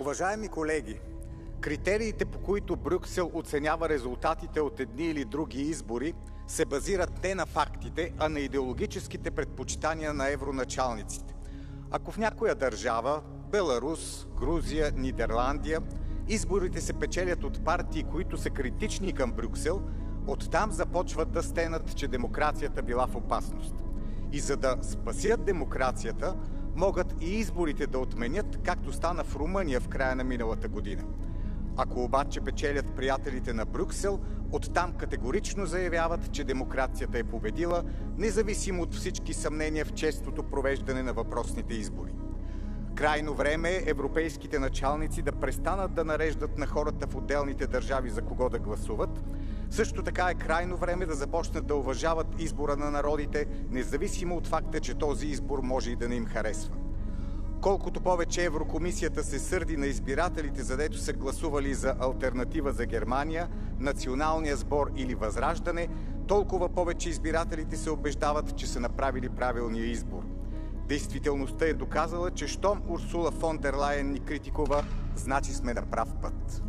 Уважаеми колеги, критериите, по които Брюксел оценява резултатите от едни или други избори, се базират не на фактите, а на идеологическите предпочитания на евроначалниците. Ако в някоя държава – Беларус, Грузия, Нидерландия – изборите се печелят от партии, които са критични към Брюксел, оттам започват да стенат, че демокрацията била в опасност. И за да спасят демокрацията, могат и изборите да отменят, както стана в Румъния в края на миналата година. Ако обаче печелят приятелите на Брюксел, оттам категорично заявяват, че демокрацията е победила, независимо от всички съмнения в честото провеждане на въпросните избори. Крайно време е европейските началници да престанат да нареждат на хората в отделните държави за кого да гласуват. Също така е крайно време да започнат да уважават избора на народите, независимо от факта, че този избор може и да не им харесва. Колкото повече Еврокомисията се сърди на избирателите, задето са гласували за Алтернатива за Германия, Националния сбор или Възраждане, толкова повече избирателите се убеждават, че са направили правилния избор. Действителността е доказала, че щом Урсула фон дер Лайен ни критикува, значи сме на прав път.